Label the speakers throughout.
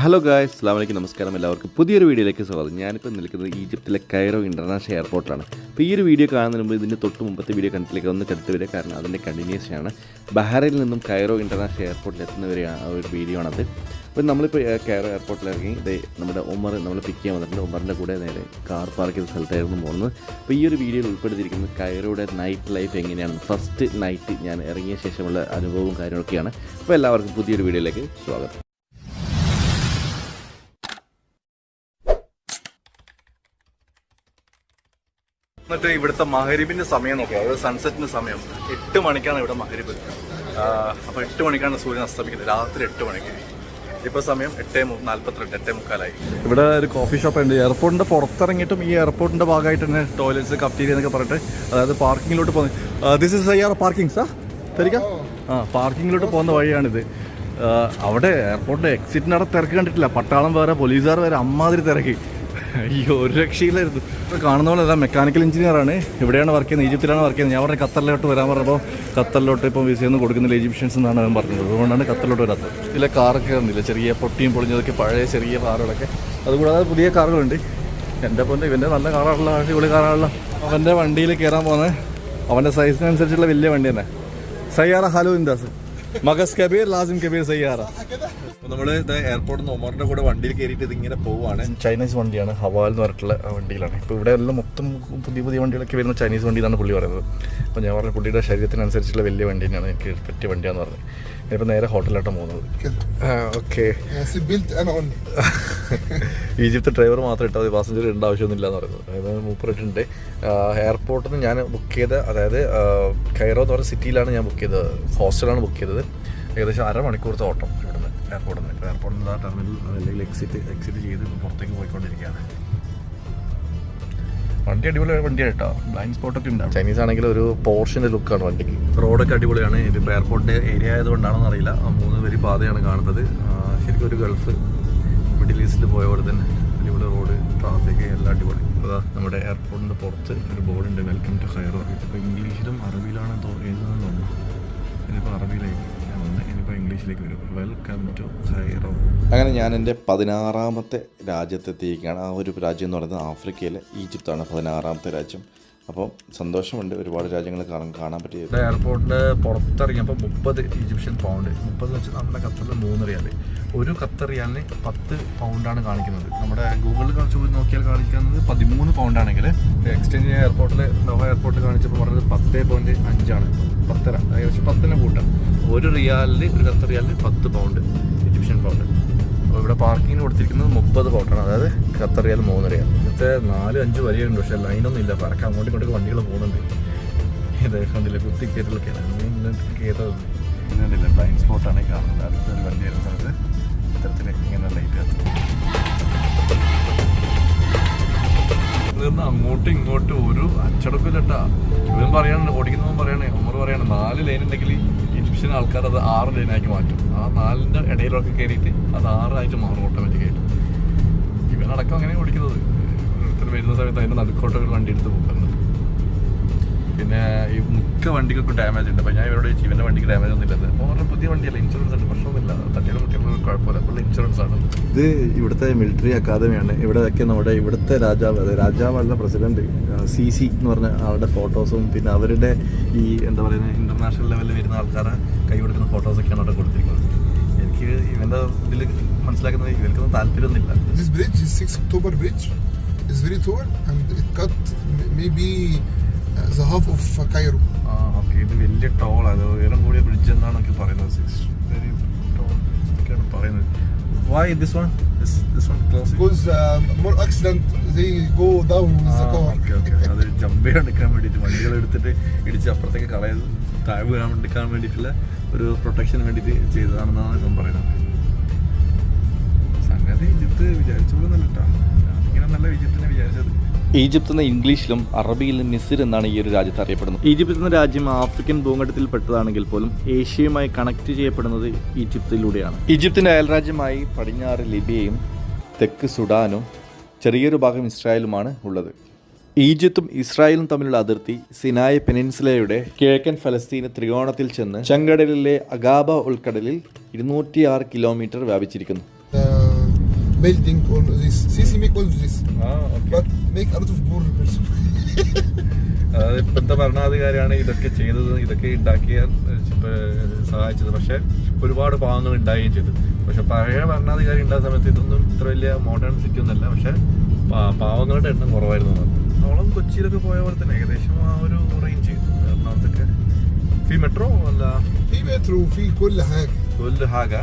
Speaker 1: Hello guys, അസ്സലാമു അലൈക്കും, നമസ്കാരം. എല്ലാവർക്കും പുതിയൊരു വീഡിയോയിലേക്ക് സ്വാഗതം. ഞാനിപ്പോൾ നിൽക്കുന്നത് ഈജിപ്തിലെ കൈറോ ഇൻ്റർനാഷണൽ എയർപോർട്ടിലാണ്. അപ്പോൾ ഈ ഒരു വീഡിയോ കാണുന്നതിന് മുമ്പ് ഇതിൻ്റെ തൊട്ട് മുമ്പത്തെ വീഡിയോ കണ്ടിട്ടിലേക്ക് ഒന്ന് കണ്ടിട്ട് വരിക, കാരണം അതിൻ്റെ കണ്ടിന്യൂഷനാണ്. ബഹ്റൈനിൽ നിന്നും കൈറോ ഇൻ്റർനാഷണൽ എയർപോർട്ടിൽ എത്തുന്നവരെ ആ ഒരു വീഡിയോ ആണത്. അപ്പോൾ നമ്മളിപ്പോൾ കൈറോ എയർപോർട്ടിൽ ഇറങ്ങി നമ്മുടെ ഉമർ നമ്മൾ പിക്ക് ചെയ്യാൻ വന്നിട്ടുണ്ട്. ഉമറിൻ്റെ കൂടെ നേരെ കാർ പാർക്ക് ചെയ്ത സ്ഥലത്തായിരുന്നു പോകുന്നത്. അപ്പോൾ ഈ ഒരു വീഡിയോയിൽ ഉൾപ്പെടുത്തിയിരിക്കുന്നത് കൈറോയുടെ നൈറ്റ് ലൈഫ് എങ്ങനെയാണ്, ഫസ്റ്റ് നൈറ്റ് ഞാൻ ഇറങ്ങിയ ശേഷമുള്ള അനുഭവവും കാര്യങ്ങളൊക്കെയാണ്. അപ്പോൾ എല്ലാവർക്കും പുതിയൊരു വീഡിയോയിലേക്ക് സ്വാഗതം.
Speaker 2: എന്നിട്ട് ഇവിടുത്തെ മഹരിബിന്റെ സമയം നോക്കുക, അതായത് സൺസെറ്റിന്റെ സമയം 8 മണിക്കാണ് ഇവിടെ മഹരിബ്. അപ്പോൾ 8 മണിക്കാണ് സൂര്യൻ അസ്തമിക്കുന്നത്, രാത്രി 8 മണിക്ക്. ഇപ്പോൾ സമയം 8:42, 8:45. ഇവിടെ ഒരു കോഫി ഷോപ്പ് ഉണ്ട്. എയർപോർട്ടിന്റെ പുറത്തിറങ്ങിയിട്ടും ഈ എയർപോർട്ടിന്റെ ഭാഗമായിട്ട് തന്നെ ടോയ്ലറ്റ്സ്, കഫ്റ്റീരിയ എന്നൊക്കെ പറഞ്ഞിട്ട്, അതായത് പാർക്കിങ്ങിലോട്ട് പോകുന്നത്. ദിസ് ഇസ് അയ്യാർ പാർക്കിംഗ് സാർ ശരിക്കാ? പാർക്കിങ്ങിലോട്ട് പോകുന്ന വഴിയാണിത്. അവിടെ എയർപോർട്ടിന്റെ എക്സിറ്റിനവിടെ തിരക്ക് കണ്ടിട്ടില്ല. പട്ടാളം വേറെ, പോലീസുകാർ വേറെ, അമ്മാതിരി തിരക്കി. അയ്യോ, ഒരു രക്ഷയിലായിരുന്നു. ഇപ്പോൾ കാണുന്ന പോലെ അല്ല, മെക്കാനിക്കൽ എഞ്ചിനീയറാണ്. ഇവിടെയാണ് വർക്ക് ചെയ്യുന്നത്, ഈജിപ്തിലാണ് വർക്ക് ചെയ്യുന്നത്. ഞാൻ പറഞ്ഞ ഖത്തറിലോട്ട് വരാൻ പറഞ്ഞപ്പോൾ ഖത്തറിലോട്ട് ഇപ്പം വിസയൊന്നും കൊടുക്കുന്നില്ല ഈജിപ്ഷ്യൻസ് എന്നാണ് ഞാൻ പറഞ്ഞത്. അതുകൊണ്ടാണ് ഖത്തറിലോട്ട് വരാത്തത്. ഇതിലെ കാറൊക്കെ കണ്ടില്ല, ചെറിയ പൊട്ടിയും പൊളിഞ്ഞതൊക്കെ, പഴയ ചെറിയ കാറുകളൊക്കെ. അതുകൂടാതെ പുതിയ കാറുകളുണ്ട്. എൻ്റെ പോലെ ഇവൻ്റെ നല്ല കാറാണല്ലോ, അടിപൊളി കാറാണല്ലോ. അവൻ്റെ വണ്ടിയിൽ കയറാൻ പോകുന്നത് അവൻ്റെ സൈസിനനുസരിച്ചുള്ള വലിയ വണ്ടി തന്നെ. സയ്യാറ ഹലോ ഇന്ദാസ് മഗസ് കബീർ ലാസിം കബീർ സയ്യാറ. നമ്മൾ എയർപോർട്ടിൽ നിന്ന് ഒമറിന്റെ കൂടെ വണ്ടിയിൽ കയറിയിട്ട് ഇതിങ്ങനെ പോവുകയാണ്. ചൈനീസ് വണ്ടിയാണ്, ഹവാൽ എന്ന് പറഞ്ഞിട്ടുള്ള വണ്ടിയിലാണ്. ഇപ്പോൾ ഇവിടെ എല്ലാം മൊത്തം പുതിയ വണ്ടികളൊക്കെ വരുന്ന ചൈനീസ് വണ്ടി എന്നാണ് പുള്ളി പറയുന്നത്. അപ്പോൾ ഞാൻ പറഞ്ഞ പുള്ളിയുടെ ശരീരത്തിനനുസരിച്ചുള്ള വലിയ വണ്ടി തന്നെയാണ് എനിക്ക് പറ്റിയ വണ്ടിയാന്ന് പറഞ്ഞത്. ഇപ്പോൾ നേരെ ഹോട്ടലിലോട്ടാണ് പോകുന്നത്. ഓക്കെ, ഈജിപ്ത് ഡ്രൈവർ മാത്രം ഇട്ടാൽ മതി, പാസഞ്ചർ ഇടേണ്ട ആവശ്യമൊന്നുമില്ല എന്ന് പറയുന്നത്. അതായത് മൂപ്പറിട്ടുണ്ട്. എയർപോർട്ടിൽ നിന്ന് ഞാൻ ബുക്ക് ചെയ്ത, അതായത് കൈറോ എന്ന് പറഞ്ഞ സിറ്റിയിലാണ് ഞാൻ ബുക്ക് ചെയ്തത്, ഹോസ്റ്റലാണ് ബുക്ക് ചെയ്തത്. ഏകദേശം അരമണിക്കൂറത്തെ ഓട്ടം ഇവിടുന്ന് എയർപോർട്ടിൽ നിന്ന്. ഇപ്പോൾ എയർപോർട്ടിൽ നിന്ന് ആ ടെർമിനൽ അല്ലെങ്കിൽ എക്സിറ്റ് ചെയ്ത് പുറത്തേക്ക് പോയിക്കൊണ്ടിരിക്കുകയാണ്. വണ്ടി അടിപൊളി വണ്ടിയാണ് കേട്ടോ, ബ്ലൈൻഡ് സ്പോട്ടൊക്കെ ഉണ്ടാവും. ചൈനീസ് ആണെങ്കിൽ ഒരു പോർഷൻ്റെ ലുക്കാണ് വണ്ടിക്ക്. റോഡൊക്കെ അടിപൊളിയാണ്. ഇതിപ്പോൾ എയർപോർട്ടിൻ്റെ ഏരിയ ആയതുകൊണ്ടാണെന്ന് അറിയില്ല, 3 വരി പാതയാണ് കാണുന്നത്. ശരിക്കും ഒരു ഗൾഫ് മിഡിൽ ഈസ്റ്റിൽ പോയ പോലെ തന്നെ അടിപൊളി റോഡ്, ട്രാഫിക് എല്ലാം അടിപൊളി. അതാ നമ്മുടെ എയർപോർട്ടിൻ്റെ പുറത്ത് ഒരു ബോർഡുണ്ട്, വെൽക്കം ടു കൈറോ. ഇതിപ്പോൾ ഇംഗ്ലീഷിലും അറബിയിലാണ് എഴുതുന്നതെന്ന് തോന്നുന്നു. ഇതിപ്പോൾ അറബിയിലേക്ക് ഇനിയിപ്പോൾ ഇംഗ്ലീഷിലേക്ക് വരും, വെൽക്കം ടു കൈറോ. അങ്ങനെ ഞാൻ എൻ്റെ 16ാമത്തെ രാജ്യത്തെത്തിയിരിക്കുകയാണ്. ആ ഒരു രാജ്യം എന്ന് പറയുന്നത് ആഫ്രിക്കയിലെ ഈജിപ്താണ്, 16ാമത്തെ രാജ്യം. അപ്പോൾ സന്തോഷമുണ്ട്, ഒരുപാട് രാജ്യങ്ങൾ കാണാൻ പറ്റിയത്. എയർപോർട്ടിൻ്റെ പുറത്തിറങ്ങിയപ്പോൾ 30 ഈജിപ്ഷ്യൻ പൗണ്ട്, 30 വെച്ച് നമ്മുടെ ഖത്തറിൽ 3 റിയാൽ. ഒരു ഖത്തർ റിയാലിന് 10 പൗണ്ടാണ് കാണിക്കുന്നത്. നമ്മുടെ ഗൂഗിളിൽ നോക്കിയാൽ കാണിക്കുന്നത് 13 പൗണ്ടാണെങ്കിൽ, എക്സ്ചേഞ്ച് എയർപോർട്ടിൽ ലോഹ എയർപോർട്ടിൽ കാണിച്ചപ്പോൾ പറഞ്ഞത് 10.5 10.5, ഏകദേശം 10 കൂട്ടാം. ഒരു റിയാലിന്, ഒരു ഖത്തർ റിയാലിന് 10 പൗണ്ട്, ഈജിപ്ഷ്യൻ പൗണ്ട്. അപ്പോൾ ഇവിടെ പാർക്കിങ്ങിന് കൊടുത്തിരിക്കുന്നത് 30 പൗണ്ടാണ്, അതായത് ഖത്തർ റിയാൽ 3 റിയാൽ. ഇന്നത്തെ 4-5 വരിയുണ്ട്, പക്ഷേ ലൈനൊന്നും ഇല്ല. പരക്കെ അങ്ങോട്ടും ഇങ്ങോട്ടും വണ്ടികൾ പോകുന്നുണ്ട്. ഇത് കണ്ടില്ല, കുത്തി കയറ്റലൊക്കെയാണ്. കയറ്റത് ഇന്നില്ല, ബ്ലൈൻഡ് സ്പോട്ടാണ് ഈ കാണുന്നത്. അടുത്തൊരു വണ്ടി വരുന്ന സ്ഥലത്ത് ഇത്തരത്തിൽ ഇങ്ങനെ ലൈറ്റ് കത്തും. അങ്ങോട്ടും ഇങ്ങോട്ടും ഒരു അച്ചടക്കില്ലട്ടാ. ഇവൻ പറയാണ്, ഓടിക്കുന്നവൻ പറയണേ, ഉമർ പറയാണ്, 4 ലൈൻ ഉണ്ടെങ്കിൽ ഈജിപ്ഷ്യൻ ആൾക്കാർ അത് 6 ലൈനാക്കി മാറ്റും. ആ 4ന്റെ ഇടയിലൊക്കെ കയറിയിട്ട് അത് 6 ആയിട്ട് മാറും ഓട്ടോമാറ്റിക്കായിട്ട്. ഇവനടക്കം അങ്ങനെ ഓടിക്കുന്നത്. ഇത്ര വരുന്ന സമയത്ത് അതിൻ്റെ നടുക്കോട്ടൊക്കെ വണ്ടി എടുത്ത് പോകുന്നത്. പിന്നെ ഈ മിക്ക വണ്ടികൾക്കും ഡാമേജ് ഉണ്ട്. അപ്പോൾ ഞാൻ ഇവരോട് ചോദിച്ചു, ഇവൻ്റെ വണ്ടിക്ക് ഡാമേജ് ഒന്നും ഇല്ലത്. അപ്പോൾ പറഞ്ഞാൽ പുതിയ വണ്ടിയല്ല, ഇൻഷുറൻസ് ഉണ്ട്, പ്രശ്നമൊന്നുമില്ല, തട്ടിയാലും കുട്ടികളും കുഴപ്പമില്ല, ഫുൾ ഇൻഷുറൻസ് ആണ്. ഇത് ഇവിടുത്തെ മിലിറ്ററി അക്കാദമിയാണ്. ഇവിടെയൊക്കെ നമ്മുടെ ഇവിടുത്തെ രാജാവല്ല പ്രസിഡന്റ് CC എന്ന് പറഞ്ഞ ആളുടെ ഫോട്ടോസും, പിന്നെ അവരുടെ ഈ എന്താ പറയുന്നത് ഇന്റർനാഷണൽ ലെവലിൽ വരുന്ന ആൾക്കാരെ കൈ കൊടുക്കുന്ന ഫോട്ടോസൊക്കെയാണ് അവിടെ കൊടുത്തിരിക്കുന്നത്. എനിക്ക് ഇവൻ്റെ ഇതിൽ മനസ്സിലാക്കുന്നത് ഇവർക്കൊന്നും താല്പര്യമൊന്നുമില്ല.
Speaker 3: the half of Cairo.
Speaker 2: Okay, ഇത് വലിയ ടോൾ, അത് ഉയരം കൂടിയ ബ്രിഡ്ജ് എന്നാണ് എനിക്ക് പറയുന്നത്. 6 very tall ഒക്കെയാണ് പറയുന്നത്. Why this one close?
Speaker 3: Because more accident, they go down with the car.
Speaker 2: Okay. അത് ജമ്പ് ചെയ്യാണ്ടിരിക്കാൻ വേണ്ടിയിട്ട് വണ്ടികൾ എടുത്തിട്ട് ഇടിച്ച് അപ്പുറത്തേക്ക് കളയത് താഴെ വീഴാണ്ടിരിക്കാൻ വേണ്ടിയിട്ടുള്ള ഒരു പ്രൊട്ടക്ഷന് വേണ്ടിയിട്ട് ചെയ്തതാണെന്നാണ് ഞാൻ പറയുന്നത്. സംഗതി ഈജിപ്ത് വിചാരിച്ച പോലെ നല്ല കേട്ടോ, ഇങ്ങനെ നല്ല ഈജിപ്തിനെ വിചാരിച്ചത്.
Speaker 1: ഈജിപ്ത് എന്ന ഇംഗ്ലീഷിലും അറബിയിലും മിസിർ എന്നാണ് ഈ ഒരു രാജ്യത്ത് അറിയപ്പെടുന്നത്. ഈജിപ്ത് എന്ന രാജ്യം ആഫ്രിക്കൻ ഭൂഖണ്ഡത്തിൽ പെട്ടതാണെങ്കിൽ പോലും ഏഷ്യയുമായി കണക്ട് ചെയ്യപ്പെടുന്നത് ഈജിപ്തിലൂടെയാണ്. ഈജിപ്തിൻ്റെ അയൽരാജ്യമായി പടിഞ്ഞാറ് ലിബിയയും തെക്ക് സുഡാനും ചെറിയൊരു ഭാഗം ഇസ്രായേലുമാണ് ഉള്ളത്. ഈജിപ്തും ഇസ്രായേലും തമ്മിലുള്ള അതിർത്തി സിനായ് പെനിൻസുലയുടെ കിഴക്കൻ ഫലസ്തീന് ത്രികോണത്തിൽ ചെന്ന് ചെങ്കടലിലെ അഗാബ ഉൾക്കടലിൽ 206 കിലോമീറ്റർ വ്യാപിച്ചിരിക്കുന്നു.
Speaker 3: building all this. Sisi make all of this,
Speaker 2: okay.
Speaker 3: but make a lot of poor person.
Speaker 2: അതായത് ഇപ്പോഴത്തെ ഭരണാധികാരിയാണ് ഇതൊക്കെ ചെയ്തത്, ഇതൊക്കെ ഉണ്ടാക്കിയ സഹായിച്ചത്. പക്ഷെ ഒരുപാട് പാവങ്ങൾ ഉണ്ടാവുകയും ചെയ്തു. പക്ഷെ പഴയ ഭരണാധികാരി ഉണ്ടായ സമയത്ത് ഇതൊന്നും ഇത്ര വലിയ മോഡേൺ സിറ്റി ഒന്നല്ല. പക്ഷെ പാവങ്ങളുടെ എണ്ണം കുറവായിരുന്നു. നമ്മളും കൊച്ചിയിലൊക്കെ പോയ പോലെ തന്നെ ഏകദേശം ആ ഒരു റേഞ്ച്. എറണാകുളത്തൊക്കെ ഫീ മെട്രോ അല്ല,
Speaker 3: في مترو في كل حاجة.
Speaker 2: ഹാഗ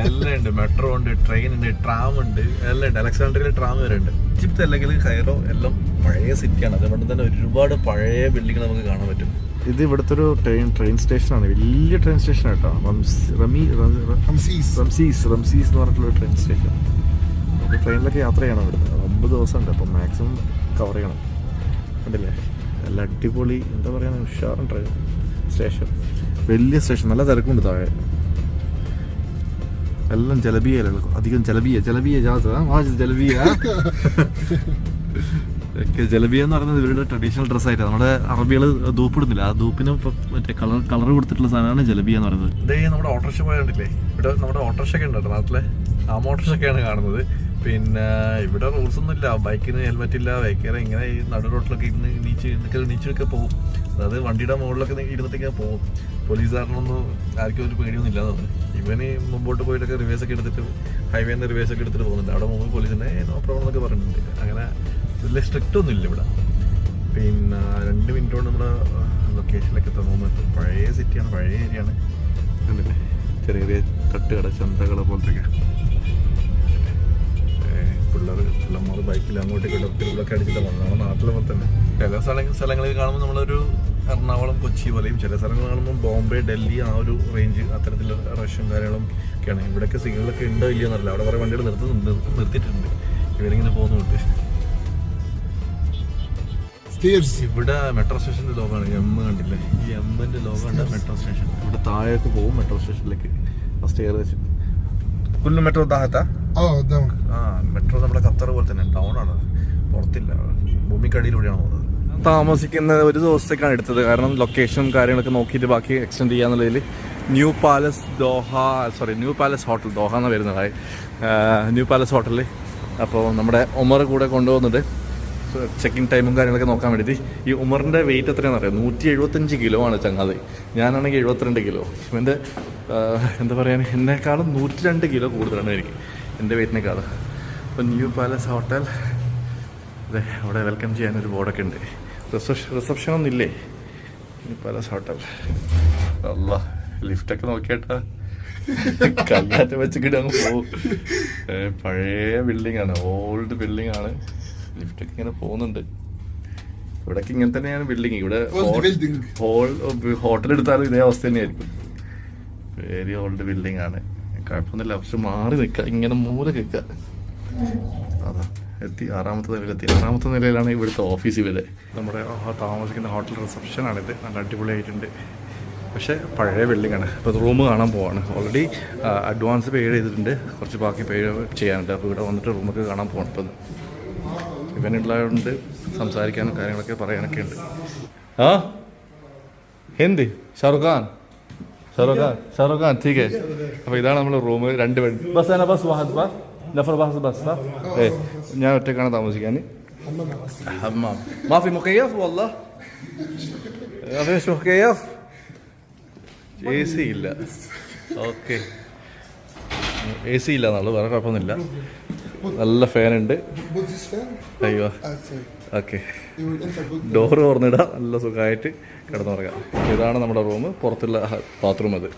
Speaker 2: എല്ലാം ഉണ്ട്. മെട്രോ ഉണ്ട്, ട്രെയിൻ ഉണ്ട്, ട്രാം ഉണ്ട്, എല്ലാം ഉണ്ട്. അലക്സാണ്ട്രിയയിൽ ട്രാം വരെ ഉണ്ട്. ഈജിപ്ത് അല്ലെങ്കിൽ കൈറോ എല്ലാം പഴയ സിറ്റിയാണ്. അതുകൊണ്ട് തന്നെ ഒരുപാട് പഴയ ബിൽഡിങ്ങൾ നമുക്ക് കാണാൻ പറ്റും. ഇത് ഇവിടുത്തെ ഒരു ട്രെയിൻ സ്റ്റേഷനാണ്. വലിയ ട്രെയിൻ സ്റ്റേഷൻ കേട്ടോ.
Speaker 3: رمسيس.
Speaker 2: റംസീസ് എന്ന് പറഞ്ഞിട്ടുള്ള ട്രെയിൻ സ്റ്റേഷൻ. നമുക്ക് ട്രെയിനിലൊക്കെ യാത്ര ചെയ്യണം ഇവിടുന്ന്. 9 ദിവസം ഉണ്ട്. അപ്പം മാക്സിമം കവർ ചെയ്യണം. കണ്ടില്ലേ, നല്ല അടിപൊളി എന്താ പറയുക, ഉഷാറും ട്രെയിൻ സ്റ്റേഷൻ. വലിയ സ്റ്റേഷൻ, നല്ല തിരക്കുണ്ട് താഴെ. എല്ലാം ജലബിയല്ലോ, അധികം ജലബിയ ഒക്കെ. ജലബിയ എന്ന് പറയുന്നത് ഇവരുടെ ട്രഡീഷണൽ ഡ്രസ്സായിട്ട് നമ്മുടെ അറബികൾ ധൂപ്പിടുന്നില്ല, ആ ധൂപ്പിന് മറ്റേ കളർ കൊടുത്തിട്ടുള്ള സാധനമാണ് ജലബിയ എന്ന് പറയുന്നത്. ഇതേ നമ്മുടെ ഓട്ടോറിക്ഷ പോയണ്ടില്ലേ, ഇവിടെ നമ്മുടെ ഓട്ടോറിക്ഷയൊക്കെ ഉണ്ട് നാട്ടിലെ. ആ മോട്ടോറിക്ഷയൊക്കെയാണ് കാണുന്നത്. പിന്നെ ഇവിടെ റൂൾസ് ഒന്നും ഇല്ല. ബൈക്കിന് ഹെൽമെറ്റ് ഇല്ല, ബൈക്കേറെ ഇങ്ങനെ ഈ നടു റോട്ടിലൊക്കെ ഇരുന്ന് നീച്ചൊക്കെ പോകും. അതായത് വണ്ടിയുടെ മുകളിലൊക്കെ ഇരുന്നിട്ടൊക്കെ പോകും. പോലീസുകാരനൊന്നും ആർക്കും ഒരു പേടിയൊന്നും ഇല്ലാന്ന് തോന്നുന്നു. ഇവന് മുമ്പോട്ട് പോയിട്ടൊക്കെ റിവേഴ്സ് ഒക്കെ എടുത്തിട്ട് ഹൈവേന്ന് റിവേഴ്സ് ഒക്കെ എടുത്തിട്ട് പോകുന്നുണ്ട്. അവിടെ മുമ്പ് പോലീസിനെ നോ പ്രോബ്ലം എന്നൊക്കെ പറഞ്ഞിട്ടുണ്ട്. അങ്ങനെ വലിയ സ്ട്രിക്റ്റ് ഒന്നും ഇല്ല ഇവിടെ. പിന്നെ 2 മിനിറ്റ് കൊണ്ട് നമ്മുടെ ലൊക്കേഷനിലൊക്കെ തോന്നുന്നു. പഴയ സിറ്റിയാണ്, പഴയ ഏരിയയാണ്. കണ്ടില്ലേ, ചെറിയ ചെറിയ തട്ടുകട ചന്തകള പോലത്തെയൊക്കെ. പിള്ളേർ ബൈക്കിൽ അങ്ങോട്ടേക്ക് തിരുവിളൊക്കെ അടിച്ചിട്ട് പോകുന്നത് നമ്മുടെ നാട്ടിലെ പോലെ തന്നെ. ചില സ്ഥലങ്ങളിൽ കാണുമ്പോൾ നമ്മളൊരു എറണാകുളം, കൊച്ചി പോലെയും, ചില സ്ഥലങ്ങൾ കാണുമ്പോൾ ബോംബെ, ഡൽഹി ആ ഒരു റേഞ്ച് അത്തരത്തിലുള്ള റഷ്യും കാര്യങ്ങളും ഒക്കെയാണ്. ഇവിടെയൊക്കെ സിഗ്നലൊക്കെ ഉണ്ടോ ഇല്ലയോ എന്നറിയില്ല. അവിടെ കുറേ വണ്ടികൾ നിർത്തിയിട്ടുണ്ട്. ഇവരിങ്ങനെ പോകുന്നുണ്ട്. ഇവിടെ മെട്രോ സ്റ്റേഷൻ്റെ ലോഗാണ്. കണ്ടില്ലേ, ഈ എമ്മിൻ്റെ ലോഗാണ് മെട്രോ സ്റ്റേഷൻ. ഇവിടെ താഴേക്ക് പോകും മെട്രോ സ്റ്റേഷനിലേക്ക്. സ്റ്റെയർ വെച്ച് കുല്ലു മെട്രോ താഴത്താ.
Speaker 3: down.
Speaker 2: മെട്രോ നമ്മുടെ ഖത്തർ പോലെ തന്നെ ഡൗൺ ആണ്, പുറത്തില്ല, ഭൂമിക്കടിയിലൂടെയാണ് പോകുന്നത്. താമസിക്കുന്ന ഒരു ദിവസത്തേക്കാണ് എടുത്തത്. കാരണം ലൊക്കേഷനും കാര്യങ്ങളൊക്കെ നോക്കിയിട്ട് ബാക്കി എക്സ്റ്റെൻഡ് ചെയ്യാന്നുള്ളതിൽ ന്യൂ പാലസ് ഹോട്ടൽ ദോഹ എന്ന് വരുന്നതായി. ന്യൂ പാലസ് ഹോട്ടലിൽ അപ്പോൾ നമ്മുടെ ഉമർ കൂടെ കൊണ്ടുപോകുന്നത് ചെക്കിങ് ടൈമും കാര്യങ്ങളൊക്കെ നോക്കാൻ വേണ്ടിയിട്ട്. ഈ ഉമറിൻ്റെ വെയിറ്റ് എത്രയാണെന്ന് അറിയാം, 175 കിലോ ആണ് ചങ്ങാതി. ഞാനാണെങ്കിൽ 72 കിലോ. ഇവൻ്റെ എന്താ പറയുക, എന്നെക്കാളും 102 കിലോ കൂടുതലാണ് എനിക്ക്, എൻ്റെ വെയിറ്റിനേക്കാളും. അപ്പോൾ ന്യൂ പാലസ് ഹോട്ടൽ അതെ, അവിടെ വെൽക്കം ചെയ്യാനൊരു ബോർഡൊക്കെ ഉണ്ട്. റിസപ്ഷനൊന്നും ഇല്ലേ. New palace hotel. അല്ല, ലിഫ്റ്റൊക്കെ നോക്കിയേട്ടാ, കല്ലാറ്റം വെച്ചിട്ട് അങ്ങ് പോകും. പഴയ ബിൽഡിംഗ് ആണ്, ഓൾഡ് ബിൽഡിംഗ് ആണ്. ലിഫ്റ്റൊക്കെ ഇങ്ങനെ പോകുന്നുണ്ട്. ഇവിടേക്ക് ഇങ്ങനെ തന്നെയാണ് ബിൽഡിങ്. ഇവിടെ ഹോട്ടൽ എടുത്താലും ഇതേ അവസ്ഥ തന്നെയായിരിക്കും. വെരി ഓൾഡ് ബിൽഡിംഗ് ആണ്. കുഴപ്പമൊന്നുമില്ല, പക്ഷെ മാറി നിൽക്കുക, ഇങ്ങനെ മൂല നിൽക്കുക. അതാ എത്തി, 6ാമത്തെ നിലയിലെത്തി. 6ാമത്തെ നിലയിലാണ് ഇവിടുത്തെ ഓഫീസ്. ഇവിടെ നമ്മുടെ താമസിക്കുന്ന ഹോട്ടൽ റിസപ്ഷനാണിത്. നല്ല അടിപൊളിയായിട്ടുണ്ട്. പക്ഷേ പഴയ ബിൽഡിംഗ് ആണ്. അപ്പോൾ റൂം കാണാൻ പോവാണ്. ഓൾറെഡി അഡ്വാൻസ് പേ ചെയ്തിട്ടുണ്ട്, കുറച്ച് ബാക്കി പേ ചെയ്യാനുണ്ട്. അപ്പോൾ ഇവിടെ വന്നിട്ട് റൂമൊക്കെ കാണാൻ പോകണം. ഇപ്പം ഇവനുള്ളതുകൊണ്ട് സംസാരിക്കാനും കാര്യങ്ങളൊക്കെ പറയാനൊക്കെ ഉണ്ട്. ഹിന്ദി ഷാറുഖ് ഖാൻ ठीक है. അപ്പോൾ ഇതാണ് നമ്മുടെ റൂം. 2 ബെഡ്. ഞാൻ ഒറ്റക്കാണ് താമസിക്കാൻ. ഹമ്മാം മാഫി മുക്കയ്യഫ് വല്ലാ മുക്കയ്യഫ്. AC ഇല്ല. ഓക്കെ, AC ഇല്ല എന്നുള്ളൂ, വേറെ കുഴപ്പമൊന്നുമില്ല. നല്ല ഫാനുണ്ട്. അയ്യോ, ഓക്കെ. ഡോറ് തുറന്നിടാം, നല്ല സുഖമായിട്ട് കിടന്നുറങ്ങാം. ഇതാണ് നമ്മുടെ റൂം, പുറത്തുള്ള ബാത്റൂം അത്.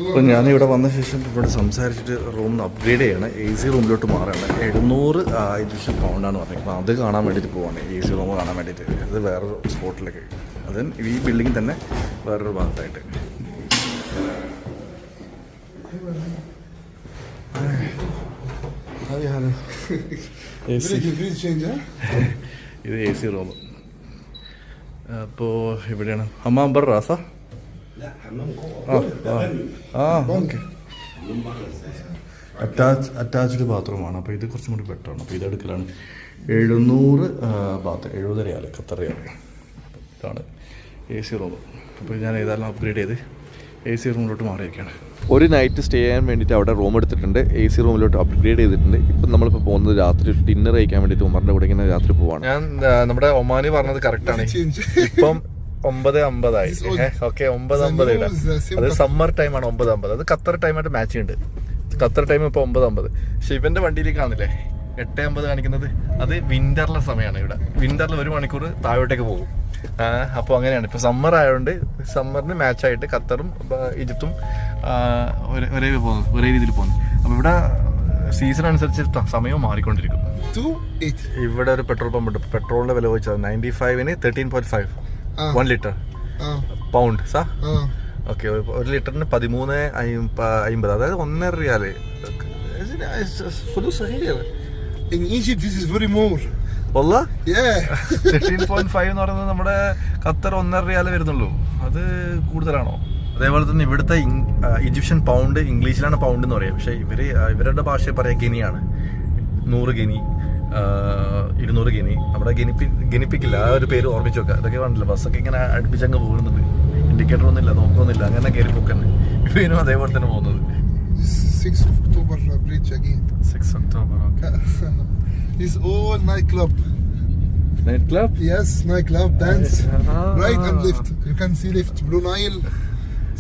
Speaker 2: അപ്പോൾ ഞാനിവിടെ വന്ന ശേഷം ഇവിടെ സംസാരിച്ചിട്ട് റൂമിന് അപ്ഗ്രേഡ് ചെയ്യണം. AC റൂമിലോട്ട് മാറുകയാണ്. 700 ഈജിപ്ഷ്യൻ പൗണ്ടാണ് പറഞ്ഞത്. അപ്പോൾ അത് കാണാൻ വേണ്ടിയിട്ട് പോവാണ്, AC റൂം കാണാൻ വേണ്ടിയിട്ട്. അത് വേറൊരു സ്പോട്ടിലേക്ക്, അത് ഈ ബിൽഡിംഗ് തന്നെ വേറൊരു ഭാഗത്തായിട്ട്. ഇത് AC റൂം. അപ്പോൾ ഇവിടെയാണ് ഹമ്മാം ബർ റാസ. ഓക്കെ, അറ്റാച്ച്ഡ് ബാത്റൂമാണ്. അപ്പോൾ ഇത് കുറച്ചും കൂടി ബെറ്ററാണ്. അപ്പോൾ ഇതെടുക്കലാണ് 700 ബാത്ത്, 70 റിയാൽ, ഖത്തർ റിയാൽ. ഇതാണ് AC റൂം. അപ്പോൾ ഞാൻ ഏതായാലും അപ്ഗ്രേഡ് ചെയ്ത് AC റൂമിലോട്ട് മാറിയിരിക്കുകയാണ്.
Speaker 1: ഒരു നൈറ്റ് സ്റ്റേ ചെയ്യാൻ വേണ്ടിയിട്ട് അവിടെ റൂം എടുത്തിട്ടുണ്ട്. AC റൂമിലോട്ട് അപ്ഗ്രേഡ് ചെയ്തിട്ടുണ്ട്. ഇപ്പം നമ്മളിപ്പോൾ പോകുന്നത് രാത്രി ഡിന്നർ കഴിക്കാൻ വേണ്ടിയിട്ട് ഉമറിൻ്റെ കൂടെ ഇങ്ങനെ രാത്രി പോവാണ്.
Speaker 2: ഞാൻ നമ്മുടെ ഒമാനി പറഞ്ഞത് കറക്റ്റാണ്. ഇപ്പം 9:50 ആയി. ഓക്കെ, 9:50 ഇടാം. അത് സമ്മർ ടൈമാണ് 9:50. അത് ഖത്തർ ടൈമായിട്ട് മാച്ച് ചെയ്യുന്നുണ്ട്. ഖത്തർ ടൈം ഇപ്പോൾ 9:50. പക്ഷെ ഇവൻ്റെ വണ്ടിയിലേക്ക് കാണില്ലേ 8:50 കാണിക്കുന്നത്? അത് വിന്ററിലെ സമയമാണ്. ഇവിടെ വിന്ററിൽ 1 മണിക്കൂർ താഴോട്ടേക്ക് പോകും. അപ്പോൾ അങ്ങനെയാണ്. ഇപ്പോൾ സമ്മർ ആയതുകൊണ്ട് സമ്മറിന് മാച്ചായിട്ട് ഖത്തറും ഈജിപ്തും ഒരേ രീതിയിൽ പോകുന്നു. അപ്പോൾ ഇവിടെ സീസൺ അനുസരിച്ച് സമയവും മാറിക്കൊണ്ടിരിക്കും. ഇവിടെ ഒരു പെട്രോൾ പമ്പ് ഉണ്ട്. പെട്രോളിന്റെ വില ചോദിച്ചത് 95-ന് 13.5 1 ലിറ്റർ പൗണ്ട് സാ. ഓക്കെ, 1 ലിറ്ററിന് 13.50, അതായത് 1.5 riyal.
Speaker 3: In Egypt, this is very more.
Speaker 2: Wallah?
Speaker 3: Yeah.
Speaker 2: 13.5 എന്ന് പറയുന്നത് നമ്മുടെ ഖത്തർ 1.5 റിയാലേ വരുന്നുള്ളൂ. അത് കൂടുതലാണോ? അതേപോലെ തന്നെ ഇവിടുത്തെ ഈജിപ്ഷ്യൻ പൗണ്ട് ഇംഗ്ലീഷിലാണ് പൗണ്ട് എന്ന് പറയാം. പക്ഷേ ഇവരുടെ ഭാഷ പറയാം ഗിനിയാണ്. 100 ഗിനി, 200 ഗിനി. നമ്മുടെ ഗിനിപ്പിക്കില്ല, ആ ഒരു പേര് ഓർമ്മിച്ച് വെക്കുക. ഇതൊക്കെ വേണ്ടില്ല, ബസ്സൊക്കെ ഇങ്ങനെ അടുപ്പിച്ചങ്ങ് പോകുന്നുണ്ട്. ഇൻഡിക്കേറ്റർ ഒന്നുമില്ല, നോക്കൊന്നുമില്ല, അങ്ങനെ കയറി പൊക്കന്നെ. ഇവനും അതേപോലെ തന്നെ പോകുന്നത്.
Speaker 3: 6 October bridge again.
Speaker 2: 6 October, okay.
Speaker 3: This all night club.
Speaker 2: Night club?
Speaker 3: Yes, night club, dance. Right and left. You can see left, Blue Nile,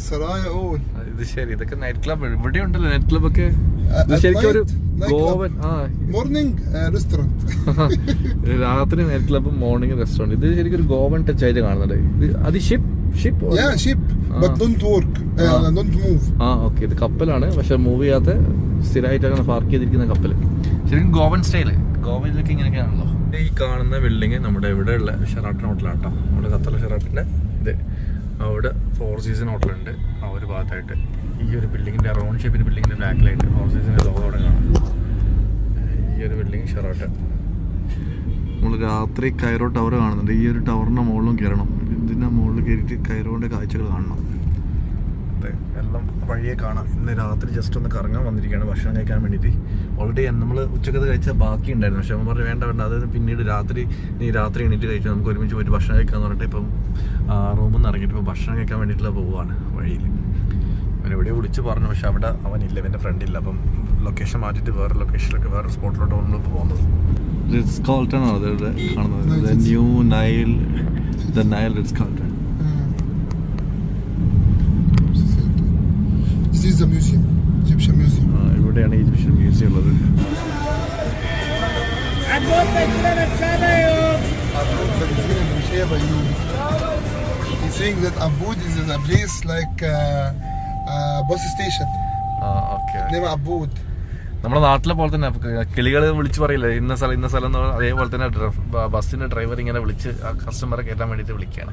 Speaker 3: Saraya, all.
Speaker 2: ഇത് ശരി, ഇതൊക്കെ നൈറ്റ് ക്ലബ് ഇവിടെ ഉണ്ടല്ലോ. നൈറ്റ് ക്ലബ് ഒക്കെ ശരിക്കും ഒരു ഗോവൻ.
Speaker 3: Morning restaurant.
Speaker 2: രാത്രി night club, morning restaurant. ഇത് ശരിക്കും ഒരു ഗോവൻ ടച്ച് ആയിട്ട് കാണുന്നുണ്ട്. അത് ship.
Speaker 3: Yeah, ship, but don't work, don't move.
Speaker 2: Okay, ഇത് കപ്പലാണ്, പക്ഷെ മൂവ് ചെയ്യാത്ത സ്ഥിരമായിട്ട് അങ്ങനെ പാർക്ക് ചെയ്തിരിക്കുന്ന കപ്പൽ. ശരിക്കും ഗോവൻ സ്റ്റൈല്. ഗോവയിലൊക്കെ ഇങ്ങനെയൊക്കെയാണല്ലോ. ഈ കാണുന്ന ബിൽഡിങ് നമ്മുടെ ഇവിടെയുള്ള ഷെറാട്ടൺ ഹോട്ടലാണ് കേട്ടോ. നമ്മുടെ ഖത്തറിലെ ഷെറാട്ടൻ്റെ ഇത്. അവിടെ 4 സീസൺ ഹോട്ടലുണ്ട് ആ ഒരു ഭാഗത്തായിട്ട്. ഈ ഒരു ബിൽഡിങ്ങിൻ്റെ റൗണ്ട് ഷേപ്പിൻ്റെ ബിൽഡിങ്ങിൻ്റെ ബാക്കിലായിട്ട് 4 സീസണിൻ്റെ ലോഗോ അവിടെ കാണാം. ഈ ഒരു ബിൽഡിങ് ഷെറാട്ടൺ. നമ്മൾ രാത്രി കൈറോ ടവർ കാണുന്നുണ്ട്. ഈ ഒരു ടവറിൻ്റെ മുകളിലും കയറണം. ഇതിൻ്റെ മുകളിൽ കയറിയിട്ട് കൈറോൻ്റെ കാഴ്ചകൾ കാണണം. അതെ, എല്ലാം വഴിയെ കാണാം. ഇന്ന് രാത്രി ജസ്റ്റ് ഒന്ന് കറങ്ങാൻ വന്നിരിക്കുകയാണ് ഭക്ഷണം കഴിക്കാൻ വേണ്ടിയിട്ട്. ഓൾറെഡി നമ്മൾ ഉച്ചക്കത് കഴിച്ചാൽ ബാക്കി ഉണ്ടായിരുന്നു. പക്ഷേ നമ്മൾ പറഞ്ഞു വേണ്ട, അതായത് പിന്നീട് രാത്രി എണീറ്റ് കഴിച്ചാൽ നമുക്ക് ഒരുമിച്ച് പോയിട്ട് ഭക്ഷണം കഴിക്കാമെന്ന് പറഞ്ഞിട്ട് ഇപ്പം റൂമിൽ നിന്ന് ഇറങ്ങിയിട്ട് ഇപ്പോൾ ഭക്ഷണം കഴിക്കാൻ വേണ്ടിയിട്ടുള്ള പോവുകയാണ് വഴിയിൽ. അവൻ എവിടെയോ വിളിച്ച് പറഞ്ഞു, പക്ഷെ അവിടെ അവനില്ല, എൻ്റെ ഫ്രണ്ടില്ല. അപ്പം ലൊക്കേഷൻ മാറ്റിയിട്ട് വേറെ ലൊക്കേഷനിലൊക്കെ വേറെ സ്പോട്ടിലോട്ട് നമ്മൾ പോകുന്നത്. റിറ്റ്സ് കാൾട്ടൺ ആണ് ഇത് കാണുന്നത്. New Nile, the Nile Ritz Carlton.
Speaker 3: This is the museum, Egyptian museum.
Speaker 2: ഇവിടെയാണ് ഈജിപ്ഷ്യൻ മ്യൂസിയം ഉള്ളത്.
Speaker 3: He's saying that Aboud is a place like bus station. Name Aboud.
Speaker 2: നമ്മുടെ നാട്ടിലെ പോലെ തന്നെ കിളികൾ വിളിച്ച് പറയില്ലേ ഇന്ന സ്ഥലം എന്ന്. അതേപോലെ തന്നെ ബസ്സിന്റെ ഡ്രൈവർ ഇങ്ങനെ വിളിച്ച് ആ കസ്റ്റമറെ കയറ്റാൻ വേണ്ടിയിട്ട് വിളിക്കുകയാണ്.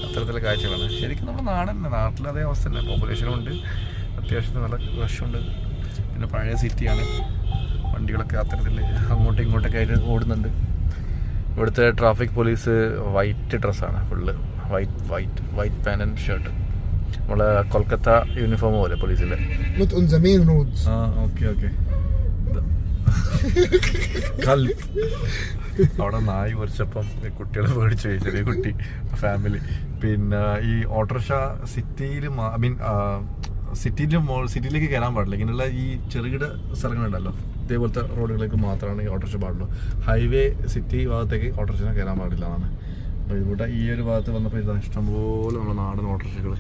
Speaker 2: അത്തരത്തിലുള്ള കാഴ്ചകളാണ്. ശരിക്കും നമ്മുടെ നാട്ടിലെ അതേ അവസ്ഥ തന്നെ. പോപ്പുലേഷനും ഉണ്ട്, അത്യാവശ്യത്തിന് നല്ല റഷുണ്ട്. പിന്നെ പഴയ സിറ്റിയാണ്. വണ്ടികളൊക്കെ അത്തരത്തിൽ അങ്ങോട്ടും ഇങ്ങോട്ടൊക്കെ ആയിട്ട് ഓടുന്നുണ്ട്. ഇവിടുത്തെ ട്രാഫിക് പോലീസ് വൈറ്റ് ഡ്രസ്സാണ്, full white pant and shirt. നമ്മളെ കൊൽക്കത്ത യൂണിഫോം പോലെ പോലീസിന്റെ.
Speaker 3: Not on the main roads.
Speaker 2: Okay. അവിടെ നായി കുറച്ചപ്പം കുട്ടികളെ മേടിച്ചു പോയി, ചെറിയ കുട്ടി, ഫാമിലി. പിന്നെ ഈ ഓട്ടോറിക്ഷ സിറ്റിയിലേക്ക് കയറാൻ പാടില്ല. ഇങ്ങനെയുള്ള ഈ ചെറുകിട സ്ഥലങ്ങളുണ്ടല്ലോ, ഇതേപോലത്തെ റോഡുകളിലേക്ക് മാത്രമാണ് ഈ ഓട്ടോറിക്ഷ പാടുള്ളൂ. ഹൈവേ സിറ്റി ഭാഗത്തേക്ക് ഓട്ടോറിക്ഷ കയറാൻ പാടില്ല എന്നാണ്. അപ്പോൾ ഇവിടെ ഈ ഒരു ഭാഗത്ത് വന്നപ്പോൾ ഇതാ ഇഷ്ടംപോലെ നമ്മുടെ നാടൻ ഓട്ടോറിക്ഷകൾ,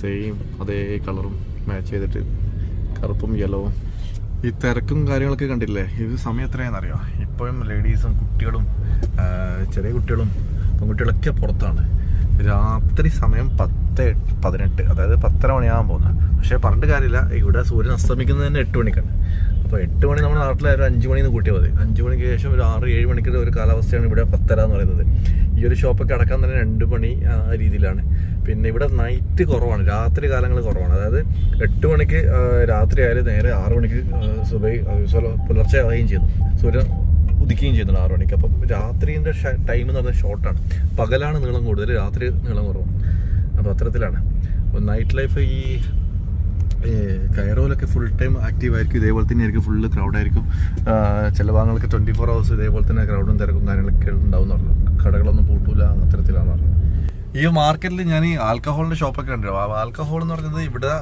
Speaker 2: സെയിം അതേ കളറും മാച്ച് ചെയ്തിട്ട്, കറുപ്പും യെല്ലവും. ഈ തിരക്കും കാര്യങ്ങളൊക്കെ കണ്ടില്ലേ? ഇത് സമയം എത്രയാണെന്നറിയാം? ഇപ്പോഴും ലേഡീസും കുട്ടികളും ചെറിയ കുട്ടികളും പെൺകുട്ടികളൊക്കെ പുറത്താണ്. രാത്രി സമയം 10:18, അതായത് 10:30 മണിയാകാൻ പോകുന്നത്. പക്ഷേ പറഞ്ഞിട്ട് കാര്യമില്ല, ഇവിടെ സൂര്യൻ അസ്തമിക്കുന്നത് തന്നെ 8 മണിക്കാണ്. അപ്പോൾ 8 മണി നമ്മുടെ നാട്ടിലെ ഒരു 5 മണിന്ന് കൂട്ടിയാൽ മതി. 5 മണിക്ക് ശേഷം ഒരു 6-7 മണിക്കൂർ ഒരു കാലാവസ്ഥയാണ് ഇവിടെ 10:30 എന്ന് പറയുന്നത്. ഈ ഒരു ഷോപ്പൊക്കെ അടക്കാൻ തന്നെ 2 മണി രീതിയിലാണ്. പിന്നെ ഇവിടെ നൈറ്റ് കുറവാണ്, രാത്രി കാലങ്ങൾ കുറവാണ്. അതായത് 8 മണിക്ക് രാത്രി ആയാലും നേരെ 6 മണിക്ക് പുലർച്ചെ ആവുകയും ചെയ്യുന്നു. സൂര്യൻ ഉദിക്കുകയും ചെയ്യുന്നുണ്ട് 6 മണിക്ക്. അപ്പം രാത്രിൻ്റെ ടൈം എന്ന് പറഞ്ഞാൽ ഷോർട്ടാണ്. പകലാണ് നീളം കൂടുതൽ, രാത്രി നീളം കുറവാണ്. അപ്പോൾ അത്തരത്തിലാണ്. അപ്പോൾ നൈറ്റ് ലൈഫ് ഈ കൈറോയിലൊക്കെ ഫുൾ ടൈം ആക്റ്റീവ് ആയിരിക്കും. ഇതേപോലെ തന്നെ ആയിരിക്കും, ഫുള്ള് ക്രൗഡായിരിക്കും. ചില ഭാഗങ്ങൾക്ക് 24 hours ഇതേപോലെ തന്നെ ക്രൗഡും തിരക്കും കാര്യങ്ങളൊക്കെ ഉണ്ടാവും എന്ന് പറഞ്ഞു. കടകളൊന്നും പൂട്ടൂല, അത്തരത്തിലാണെന്ന് പറഞ്ഞു. ഈ മാർക്കറ്റിൽ ഞാൻ ഈ ആൽക്കഹോളിന്റെ ഷോപ്പൊക്കെ ഉണ്ട്. ആൽക്കഹോൾ എന്ന് പറയുന്നത് ഇവിടെ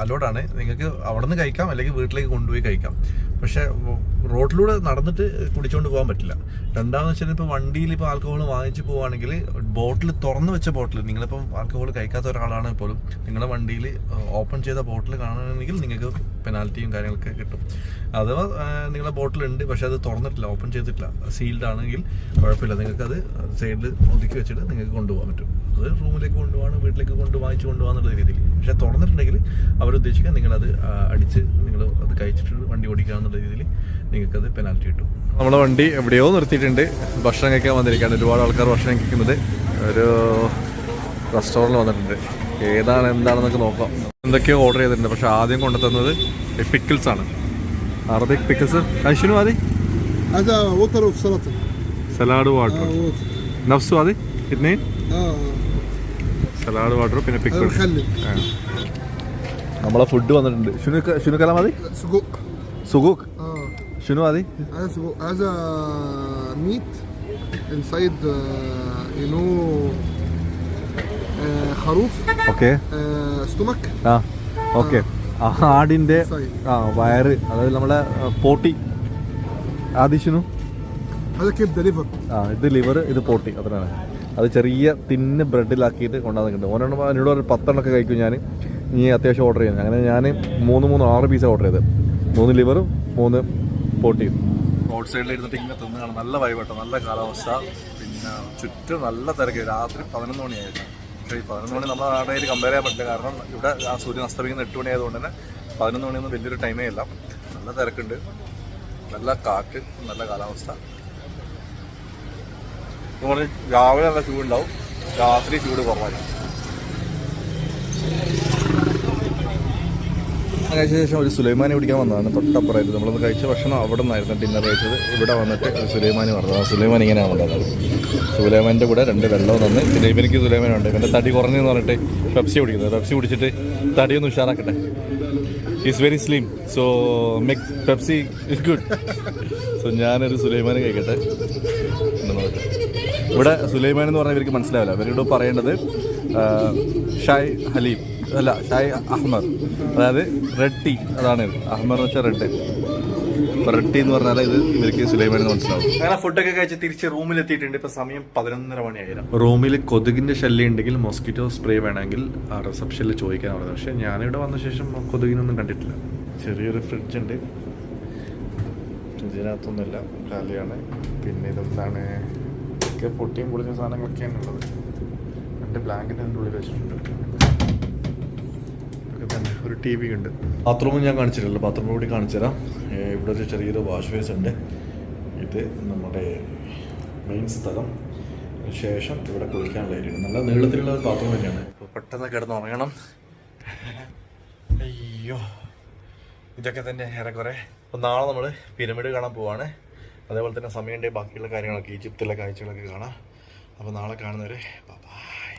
Speaker 2: അലോഡാണ്. നിങ്ങൾക്ക് അവിടെ നിന്ന് കഴിക്കാം, അല്ലെങ്കിൽ വീട്ടിലേക്ക് കൊണ്ടുപോയി കഴിക്കാം. പക്ഷെ റോഡിലൂടെ നടന്നിട്ട് കുടിച്ചുകൊണ്ട് പോകാൻ പറ്റില്ല. രണ്ടാമെന്ന് വെച്ചാൽ ഇപ്പോൾ വണ്ടിയിൽ ഇപ്പോൾ ആൽക്കഹോൾ വാങ്ങിച്ച് പോവുകയാണെങ്കിൽ ബോട്ടിൽ, തുറന്നു വെച്ച ബോട്ടിൽ, നിങ്ങളിപ്പം ആൽക്കഹോൾ കഴിക്കാത്ത ഒരാളാണ് പോലും നിങ്ങളുടെ വണ്ടിയിൽ ഓപ്പൺ ചെയ്ത ബോട്ടിൽ കാണുകയാണെങ്കിൽ നിങ്ങൾക്ക് പെനാൽറ്റിയും കാര്യങ്ങളൊക്കെ കിട്ടും. അഥവാ നിങ്ങളുടെ ബോട്ടിലുണ്ട് പക്ഷെ അത് തുറന്നിട്ടില്ല, ഓപ്പൺ ചെയ്തിട്ടില്ല, സീൽഡ് ആണെങ്കിൽ കുഴപ്പമില്ല, നിങ്ങൾക്കത് സൈഡിൽ ഒതുക്കി വെച്ചിട്ട് നിങ്ങൾക്ക് കൊണ്ടുപോകാൻ പറ്റും. അത് റൂമിലേക്ക് കൊണ്ടുപോകാൻ, വീട്ടിലേക്ക് വാങ്ങിച്ച് കൊണ്ടുപോകാന്നുള്ള രീതിയിൽ. പക്ഷെ തുറന്നിട്ടുണ്ടെങ്കിൽ അവരുദ്ദേശിക്കാൻ നിങ്ങളത് അടിച്ച് നിങ്ങൾ അത് കഴിച്ചിട്ട് വണ്ടി ഓടിക്കാന്നുള്ള രീതിയിൽ നിങ്ങൾക്കത് പെനാൽറ്റി കിട്ടും. നമ്മുടെ വണ്ടി എവിടെയോ നിർത്തിയിട്ടുണ്ട്, ഭക്ഷണം കഴിക്കാൻ വന്നിരിക്കുകയാണ്. ഒരുപാട് ആൾക്കാർ ഭക്ഷണം കഴിക്കുന്നത് ഒരു റെസ്റ്റോറൻറ്റിൽ വന്നിട്ടുണ്ട്. ഏതാണ് എന്താണെന്നൊക്കെ നോക്കാം. എന്തൊക്കെയോ ഓർഡർ ചെയ്തിട്ടുണ്ട്. പക്ഷെ ആദ്യം കൊണ്ടുതന്നത് പിക്കിൾസ് ആണ്, അറബിക് പിക്കിൾസ്. ഐഷുനു ആദ്യം
Speaker 3: هذا ووتر اوف سلطه
Speaker 2: സലാഡ് വാട്ടർ, നഫ്സു ആദ്യം ഇന്നേൻ സലാഡ് വാട്ടർ, പിന്നെ പിക്കിൾ.
Speaker 3: مخلل
Speaker 2: നമ്മളെ ഫുഡ് വന്നിട്ടുണ്ട്. ഷുനു കലാം മതി.
Speaker 3: سجق
Speaker 2: സുഗൂക്ക്. ഷുനു ആദ്യം.
Speaker 3: هذا سجق. هذا meat inside you know خروف.
Speaker 2: Okay.
Speaker 3: stomach.
Speaker 2: ആ ഓക്കെ. ആടിന്റെ വയറ്, അതായത് നമ്മളെ പോട്ടി. ആദിഷുനു
Speaker 3: هذا كبده ليفر.
Speaker 2: ഇത് ലിവർ, ഇത് പോട്ടി, അത്രയാണ്. അത് ചെറിയ തിന്ന് ബ്രെഡിലാക്കിയിട്ട് കൊണ്ടുവന്നിട്ടുണ്ട്. ഓരോന്നും എന്നോട് ഒരു 10 എണ്ണമൊക്കെ കഴിക്കും ഞാൻ. ഇനി അത്യാവശ്യം ഓർഡർ ചെയ്യുന്നത്. അങ്ങനെ ഞാൻ 6 പീസാണ് ഓർഡർ ചെയ്തത്. 3 ലിവറും 3 പോട്ടിയും. റോഡ് സൈഡിൽ ഇരുന്നിട്ട് ഇങ്ങനെ തിന്നാണ്. നല്ല വൈബട്ടോ, നല്ല കാലാവസ്ഥ. പിന്നെ ചുറ്റും നല്ല തിരക്ക്. രാത്രി 11 മണിയായിരുന്നു. പക്ഷേ ഈ 11 മണി നമ്മുടെ നാട്ടിൽ കമ്പയർ ചെയ്യാൻ പറ്റില്ല. കാരണം ഇവിടെ ആ സൂര്യൻ അസ്തമിക്കുന്ന 8 മണി ആയതുകൊണ്ട് തന്നെ 11 മണിയൊന്നും വലിയൊരു ടൈമേ ഇല്ല. നല്ല തിരക്കുണ്ട്, നല്ല കാറ്റ്, നല്ല കാലാവസ്ഥ. നമ്മൾ രാവിലെ നല്ല ചൂടുണ്ടാവും, രാത്രി ചൂട് കുറവായിരിക്കും. കഴിച്ച ശേഷം ഒരു സുലൈമാനി കുടിക്കാൻ വന്നതാണ്. തൊട്ടപ്പുറമായിട്ട് നമ്മളത് കഴിച്ച ഭക്ഷണം അവിടെ നിന്നായിരുന്നു ഡിന്നർ കഴിച്ചത്. ഇവിടെ വന്നിട്ട് ഒരു സുലൈമാനി പറഞ്ഞത്. ആ സുലൈമാൻ ഇങ്ങനെയാണ് ഉണ്ടാകുന്നത്. സുലൈമാൻ്റെ കൂടെ 2 വെള്ളവും തന്ന്. പിന്നെ ഇവനിക്ക് സുലൈമാനുണ്ട്. ഇവൻ്റെ തടി കുറഞ്ഞെന്ന് പറഞ്ഞിട്ട് പെപ്സി കുടിക്കുന്നത്. പെപ്സി കുടിച്ചിട്ട് തടിയൊന്ന് ഉഷാറാക്കട്ടെ. Is very slim, so make Pepsi is good. So ഞാനൊരു സുലൈമാനി കഴിക്കട്ടെ. ഇവിടെ സുലൈമാൻ എന്ന് പറഞ്ഞാൽ ഇവർക്ക് മനസ്സിലാവില്ല. ഇവരോട് പറയേണ്ടത് ഷായ് ഹലീം അല്ല, ഷായ് അഹ്മർ, അതായത് റെഡ് ടീ. അതാണ് അഹ്മർ എന്ന് വെച്ചാൽ റെഡ്. റെഡ് ടീ എന്ന് പറഞ്ഞാൽ ഇത് ഇവർക്ക് സുലൈമാൻ എന്ന് മനസ്സിലാവും. അങ്ങനെ ഫുഡൊക്കെ കഴിച്ച് തിരിച്ച് റൂമിലെത്തിയിട്ടുണ്ട്. ഇപ്പം സമയം 11:30 മണിയായിരുന്നു. റൂമിൽ കൊതുകിൻ്റെ ശല്യം ഉണ്ടെങ്കിൽ മോസ്കിറ്റോ സ്പ്രേ വേണമെങ്കിൽ ആ റിസപ്ഷനിൽ ചോദിക്കാൻ പറഞ്ഞത്. പക്ഷേ ഞാനിവിടെ വന്ന ശേഷം കൊതുകിനൊന്നും കണ്ടിട്ടില്ല. ചെറിയൊരു ഫ്രിഡ്ജ് ഉണ്ട്, ഫ്രിഡ്ജിനകത്തൊന്നുമില്ല, കാലിയാണ്. പിന്നെ ഇതെന്താണ്, ഒക്കെ പൊട്ടിയും പൊളിച്ച സാധനങ്ങളൊക്കെയാണ് ഉള്ളത്. 2 ബ്ലാങ്കറ്റ് അതിൻ്റെ ഉള്ളിൽ വെച്ചിട്ടുണ്ട്. ഒക്കെ തന്നെ ഒരു TV ഉണ്ട്. ബാത്റൂമും ഞാൻ കാണിച്ചിട്ടില്ല, ബാത്റൂം കൂടി കാണിച്ചു തരാം. ഇവിടെ ഒരു ചെറിയൊരു വാഷ് ബേസ് ഉണ്ട്. ഇത് നമ്മുടെ മെയിൻ സ്ഥലം. ശേഷം ഇവിടെ കുളിക്കാനുള്ള ഏരിയ. നല്ല നീളത്തിലുള്ള ഒരു ബാത്റൂം തന്നെയാണ്. ഇപ്പോൾ പെട്ടെന്ന് കിടന്ന് ഉറങ്ങണം. അയ്യോ, ഇതൊക്കെ തന്നെ ഏറെക്കുറെ. അപ്പോൾ നാളെ നമ്മൾ പിരമിഡ് കാണാൻ പോവാണ്. അതേപോലെ തന്നെ സമയൻ്റെ ബാക്കിയുള്ള കാര്യങ്ങളൊക്കെ, ഈജിപ്തിലെ കാഴ്ചകളൊക്കെ കാണാം. അപ്പോൾ നാളെ കാണുന്നവരെ ബൈ.